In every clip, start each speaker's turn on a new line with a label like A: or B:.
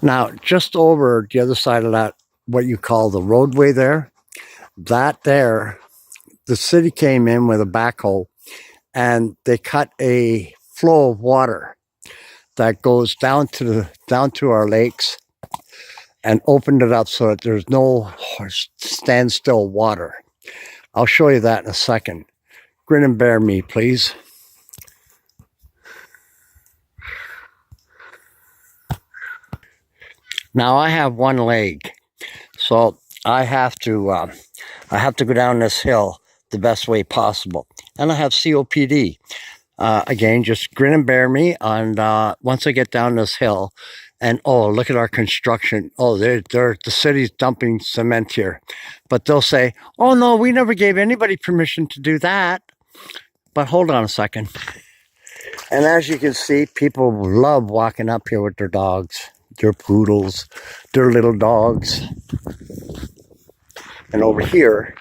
A: Now, just over the other side of that, what you call the roadway there, that there, the city came in with a backhoe and they cut a flow of water that goes down to our lakes and opened it up so that there's no standstill water. I'll show you that in a second. Grin and bear me, please. Now I have one leg, so I have to go down this hill the best way possible, and I have COPD. Again, just grin and bear me. And once I get down this hill, and oh, look at our construction. Oh, the city's dumping cement here, but they'll say, "Oh no, we never gave anybody permission to do that." But hold on a second. And as you can see, people love walking up here with their dogs, their poodles, their little dogs. And over here,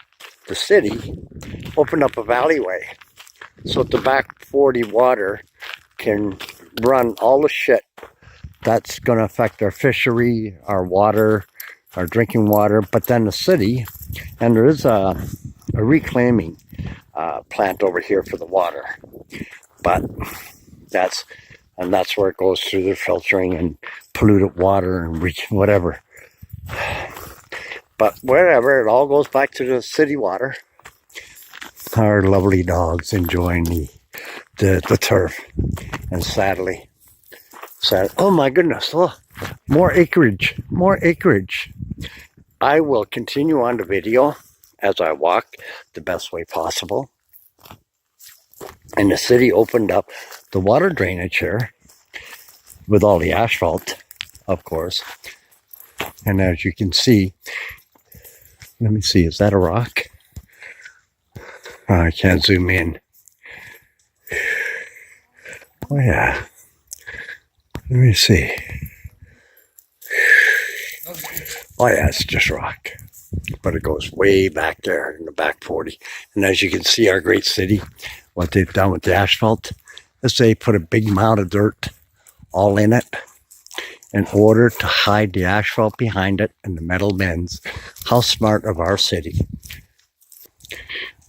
A: the city opened up a alleyway so the back 40 water can run all the shit that's going to affect our fishery, our water, our drinking water. But then the city, and there is a reclaiming plant over here for the water. But that's where it goes through the filtering and polluted water and whatever. But wherever, it all goes back to the city water. Our lovely dogs enjoying the turf. And sadly, oh my goodness, oh, more acreage. I will continue on the video as I walk the best way possible. And the city opened up the water drainage here with all the asphalt, of course. And as you can see, let me see, is that a rock? Oh, I can't zoom in. Oh yeah. Let me see. Oh yeah, it's just rock. But it goes way back there in the back 40. And as you can see, our great city, what they've done with the asphalt is they put a big mound of dirt all in it in order to hide the asphalt behind it and the metal bins. How smart of our city.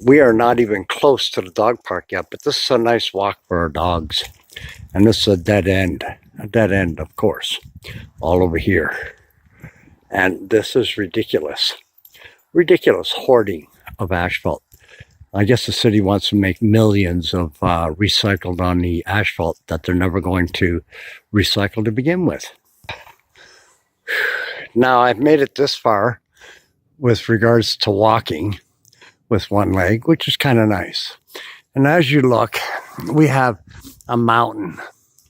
A: We are not even close to the dog park yet, but this is a nice walk for our dogs. And this is a dead end, of course, all over here. And this is ridiculous hoarding of asphalt. I guess the city wants to make millions of recycled on the asphalt that they're never going to recycle to begin with. Now, I've made it this far with regards to walking with one leg, which is kind of nice. And as you look, we have a mountain,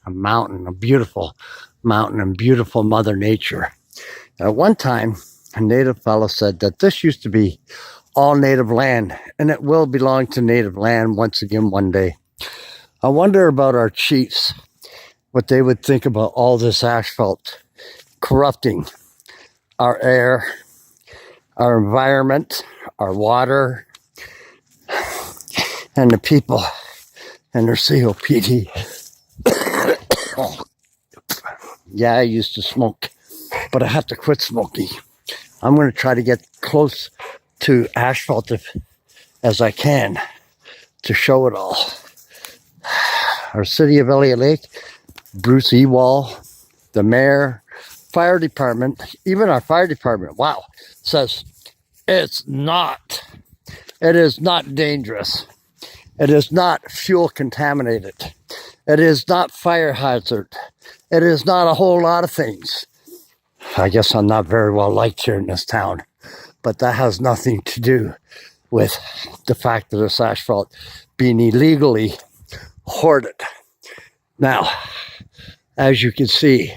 A: a beautiful mountain and beautiful Mother Nature. At one time, a native fellow said that this used to be all native land, and it will belong to native land once again one day. I wonder about our chiefs, what they would think about all this asphalt corrupting our air, our environment, our water, and the people and their COPD. Yeah, I used to smoke, but I have to quit smoking. I'm going to try to get close to asphalt as I can to show it all. Our city of Elliot Lake, Bruce Ewall, the mayor, fire department, even our fire department, wow, says it is not dangerous. It is not fuel contaminated. It is not fire hazard. It is not a whole lot of things. I guess I'm not very well liked here in this town, but that has nothing to do with the fact that this asphalt being illegally hoarded. Now, as you can see,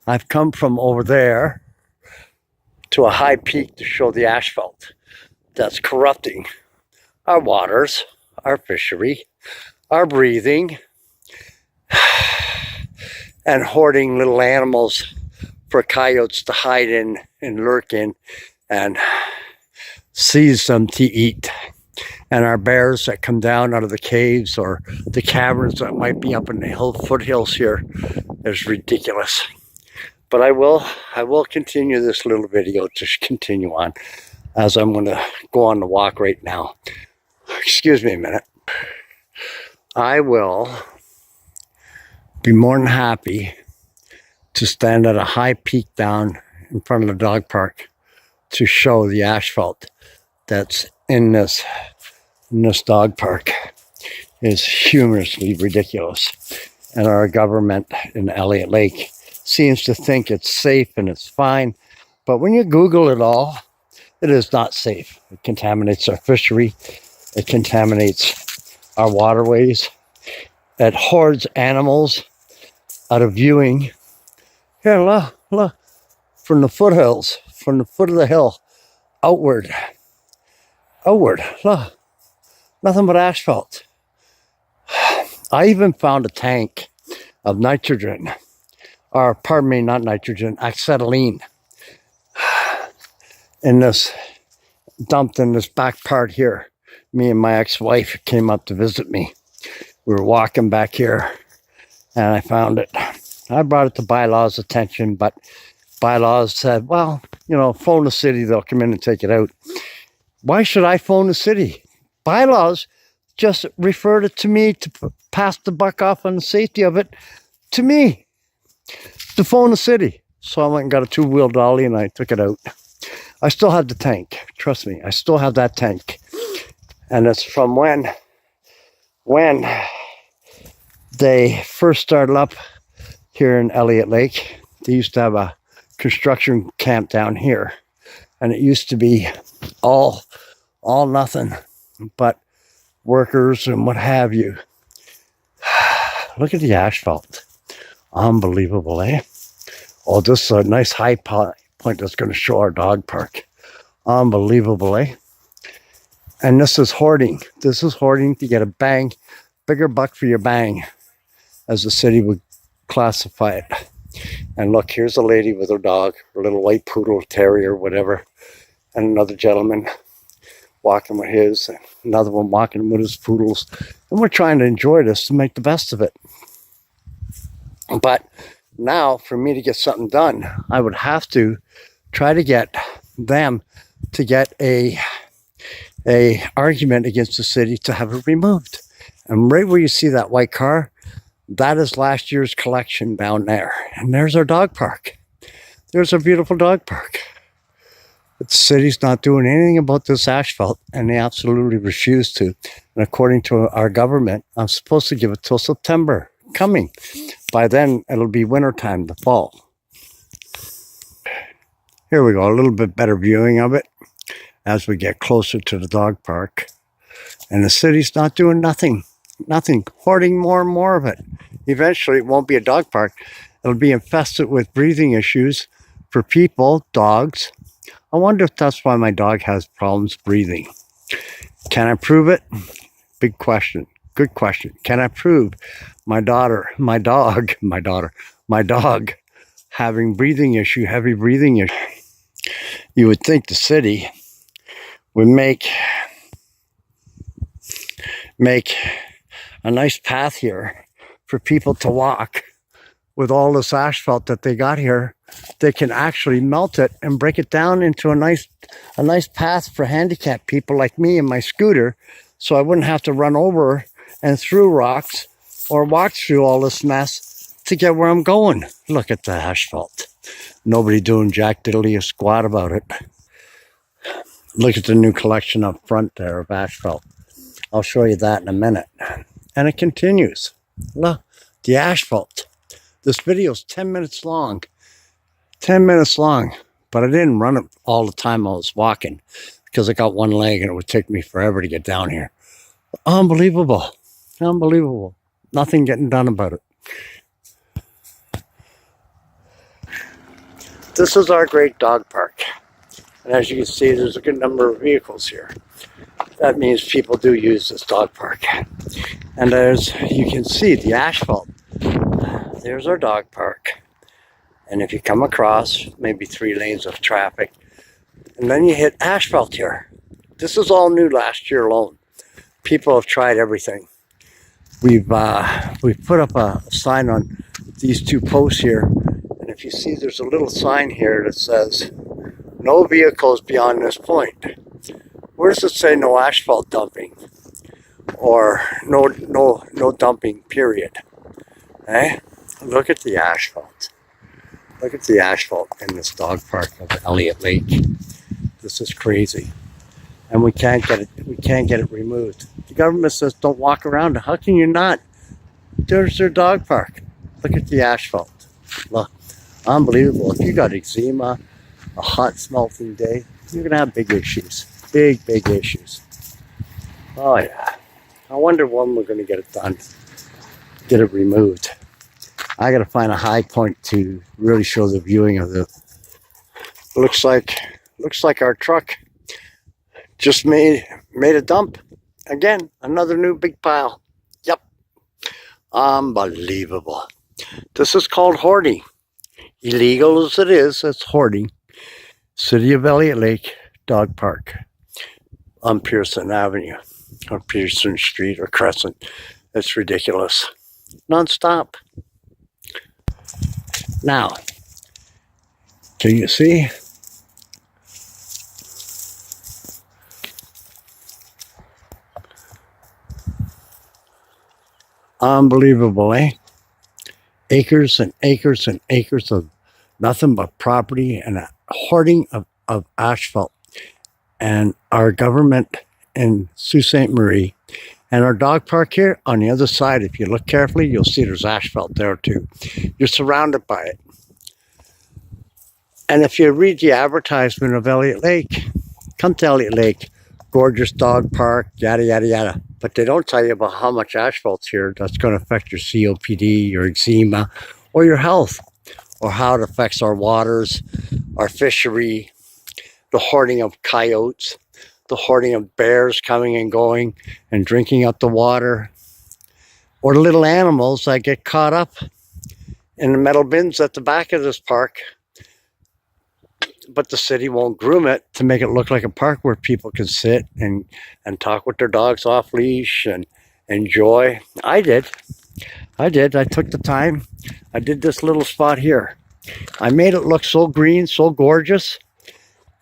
A: I've come from over there to a high peak to show the asphalt that's corrupting our waters, our fishery, our breathing, and hoarding little animals for coyotes to hide in and lurk in and seize them to eat. And our bears that come down out of the caves or the caverns that might be up in the foothills here is ridiculous. But I will continue this little video to continue on, as I'm going to go on the walk right now. Excuse me a minute. I will be more than happy to stand at a high peak down in front of the dog park to show the asphalt that's in this dog park is humorously ridiculous. And our government in Elliot Lake seems to think it's safe and it's fine. But when you Google it all, it is not safe. It contaminates our fishery. It contaminates our waterways. It hoards animals out of viewing. Here, look, from the foothills, from the foot of the hill, outward, look, nothing but asphalt. I even found a tank of nitrogen, or pardon me, not nitrogen, acetylene, dumped in this back part here. Me and my ex-wife came up to visit me. We were walking back here and I found it. I brought it to bylaws' attention, but bylaws said, well, you know, phone the city, they'll come in and take it out. Why should I phone the city? Bylaws just referred it to me to pass the buck off on the safety of it to me, to phone the city. So I went and got a two-wheel dolly and I took it out. I still have the tank. Trust me, I still have that tank. And it's from when they first started up here in Elliot Lake. They used to have a construction camp down here. And it used to be all nothing but workers and what have you. Look at the asphalt. Unbelievable, eh? Oh, this is a nice high point that's going to show our dog park. Unbelievable, eh? And this is hoarding. This is hoarding to get a bang, bigger buck for your bang, as the city would classify it. And look, here's a lady with her dog, her little white poodle, terrier, whatever, and another gentleman walking with his, and another one walking with his poodles. And we're trying to enjoy this to make the best of it. But now, for me to get something done, I would have to try to get them to get a argument against the city to have it removed. And right where you see that white car, that is last year's collection down there. And there's our dog park. There's our beautiful dog park. But the city's not doing anything about this asphalt, and they absolutely refuse to. And according to our government, I'm supposed to give it till September coming. By then, it'll be wintertime, the fall. Here we go, a little bit better viewing of it as we get closer to the dog park. And the city's not doing nothing, hoarding more and more of it. Eventually, it won't be a dog park. It'll be infested with breathing issues for people, dogs. I wonder if that's why my dog has problems breathing. Can I prove it? Big question. Good question. Can I prove my dog having breathing issue, heavy breathing issue? You would think the city would make a nice path here for people to walk. With all this asphalt that they got here, they can actually melt it and break it down into a nice path for handicapped people like me and my scooter, so I wouldn't have to run over and through rocks or walk through all this mess to get where I'm going. Look at the asphalt. Nobody doing jack diddly squat about it. Look at the new collection up front there of asphalt. I'll show you that in a minute. And it continues. Look, the asphalt. This video is 10 minutes long. 10 minutes long. But I didn't run it all the time I was walking because I got one leg and it would take me forever to get down here. Unbelievable. Unbelievable. Nothing getting done about it. This is our great dog park. And as you can see, there's a good number of vehicles here. That means people do use this dog park. And as you can see, the asphalt. There's our dog park. And if you come across maybe 3 lanes of traffic, and then you hit asphalt here. This is all new last year alone. People have tried everything. We've put up a sign on these 2 posts here. And if if you see, there's a little sign here that says, no vehicles beyond this point. Where does it say no asphalt dumping? Or no dumping, period? Eh? Look at the asphalt. Look at the asphalt in this dog park of Elliot Lake. This is crazy. And we can't get it removed. The government says don't walk around it. How can you not? There's their dog park. Look at the asphalt. Look, unbelievable. If you got eczema, a hot smelting day, you're gonna have big issues. Big issues. Oh yeah. I wonder when we're gonna get it done. Get it removed. I gotta find a high point to really show the viewing of the. Looks like our truck just made a dump. Again, another new big pile. Yep. Unbelievable. This is called hoarding. Illegal as it is, it's hoarding. City of Elliot Lake Dog Park on Pearson Avenue, or Pearson Street, or Crescent. It's ridiculous. Non-stop. Now, can you see? Unbelievable, eh? Acres and acres and acres of nothing but property and a hoarding of asphalt. And our government in Sault Ste. Marie and our dog park here on the other side, if you look carefully, you'll see there's asphalt there too. You're surrounded by it. And if you read the advertisement of Elliot Lake, come to Elliot Lake, gorgeous dog park, yada, yada, yada. But they don't tell you about how much asphalt's here that's going to affect your COPD, your eczema, or your health, or how it affects our waters, our fishery, the hoarding of coyotes, the hoarding of bears coming and going and drinking up the water, or the little animals that get caught up in the metal bins at the back of this park. But the city won't groom it to make it look like a park where people can sit and talk with their dogs off leash and enjoy. I did. I took the time. I did this little spot here. I made it look so green, so gorgeous.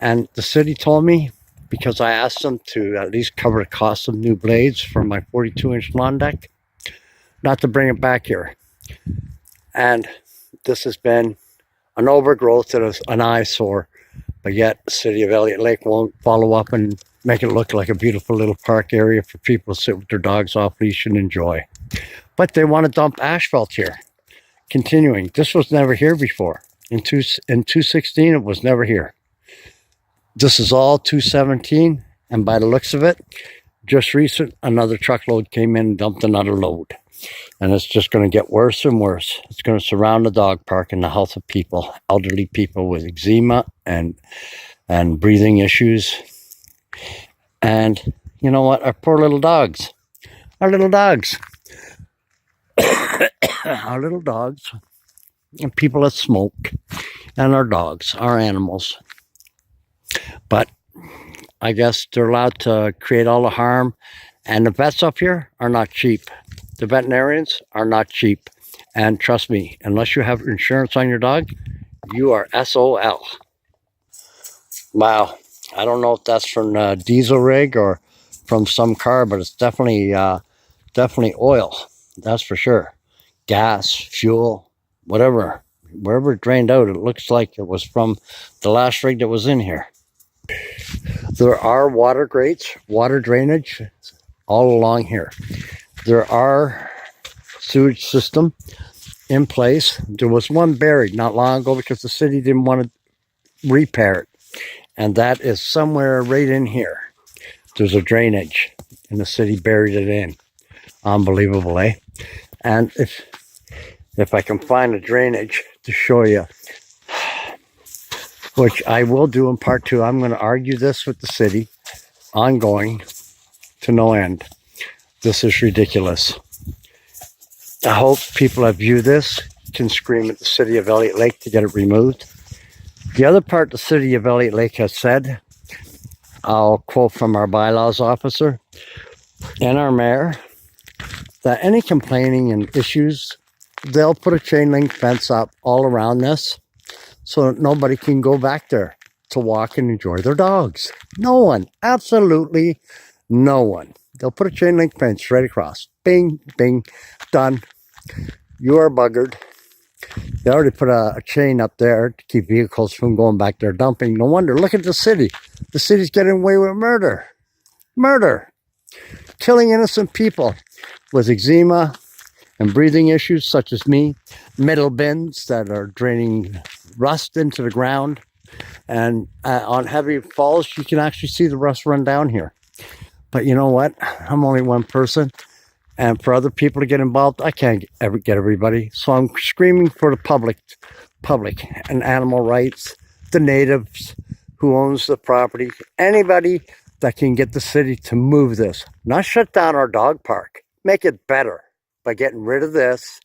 A: And the city told me, because I asked them to at least cover the cost of new blades for my 42-inch lawn deck, not to bring it back here. And this has been an overgrowth and an eyesore. But yet the city of Elliot Lake won't follow up and make it look like a beautiful little park area for people to sit with their dogs off leash and enjoy. But they want to dump asphalt here. Continuing, this was never here before. In 2016, it was never here. This is all 2017, and by the looks of it, just recent, another truckload came in and dumped another load. And it's just going to get worse and worse. It's going to surround the dog park and the health of people, elderly people with eczema and breathing issues. And you know what? Our poor little dogs. Our little dogs. Our little dogs. And people that smoke. And our dogs, our animals. But I guess they're allowed to create all the harm. And the vets up here are not cheap. The veterinarians are not cheap. And trust me, unless you have insurance on your dog, you are SOL. Wow. I don't know if that's from a diesel rig or from some car, but it's definitely oil. That's for sure. Gas, fuel, whatever. Wherever it drained out, it looks like it was from the last rig that was in here. There are water grates, water drainage all along here. There are sewage system in place. There was one buried not long ago because the city didn't want to repair it. And that is somewhere right in here. There's a drainage and the city buried it in. Unbelievable, eh? And if I can find a drainage to show you, which I will do in part 2, I'm going to argue this with the city, ongoing, to no end. This is ridiculous. I hope people that view this can scream at the city of Elliot Lake to get it removed. The other part the city of Elliot Lake has said, I'll quote from our bylaws officer and our mayor, that any complaining and issues, they'll put a chain link fence up all around this so that nobody can go back there to walk and enjoy their dogs. No one, absolutely no one. They'll put a chain link fence right across. Bing, bing, done. You are buggered. They already put a chain up there to keep vehicles from going back there dumping. No wonder. Look at the city. The city's getting away with murder. Murder. Killing innocent people with eczema and breathing issues such as me. Metal bins that are draining rust into the ground. And on heavy falls, you can actually see the rust run down here. But you know what? I'm only one person. And for other people to get involved, I can't ever get everybody. So I'm screaming for the public and animal rights, the natives who owns the property, anybody that can get the city to move this. Not shut down our dog park. Make it better by getting rid of this,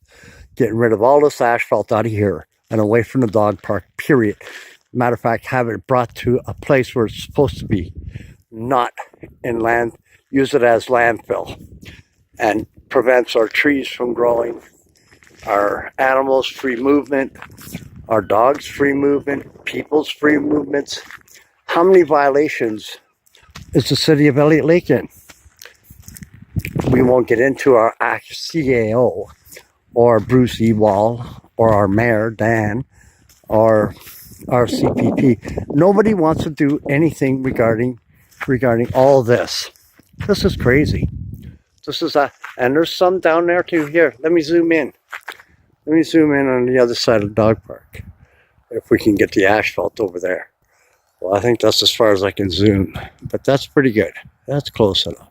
A: getting rid of all this asphalt out of here and away from the dog park, period. Matter of fact, have it brought to a place where it's supposed to be, not in land. Use it as landfill and prevents our trees from growing, our animals' free movement, our dogs' free movement, people's free movements. How many violations is the city of Elliot Lake in? We won't get into our CAO or Bruce Ewald or our mayor, Dan, or our CPP. Nobody wants to do anything regarding all this. This is crazy. This is and there's some down there too. Here, let me zoom in. Let me zoom in on the other side of the dog park. If we can get the asphalt over there. Well, I think that's as far as I can zoom, but that's pretty good. That's close enough.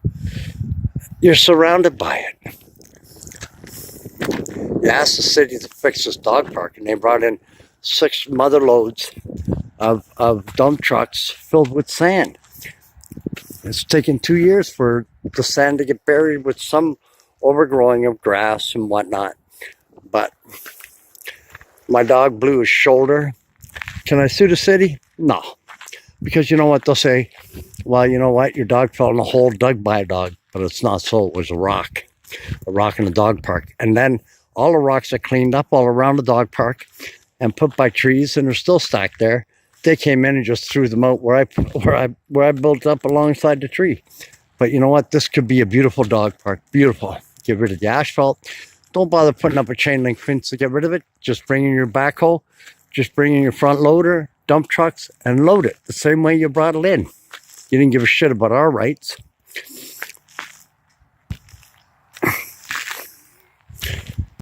A: You're surrounded by it. You asked the city to fix this dog park, and they brought in 6 mother loads of dump trucks filled with sand. It's taken 2 years for the sand to get buried with some overgrowing of grass and whatnot. But my dog blew his shoulder. Can I sue the city? No. Because you know what they'll say? Well, you know what? Your dog fell in a hole dug by a dog. But it's not so. It was a rock in the dog park. And then all the rocks are cleaned up all around the dog park and put by trees, and they're still stacked there. They came in and just threw them out where I built up alongside the tree. But you know what? This could be a beautiful dog park. Beautiful. Get rid of the asphalt. Don't bother putting up a chain link fence to get rid of it. Just bring in your backhoe. Just bring in your front loader, dump trucks, and load it the same way you brought it in. You didn't give a shit about our rights.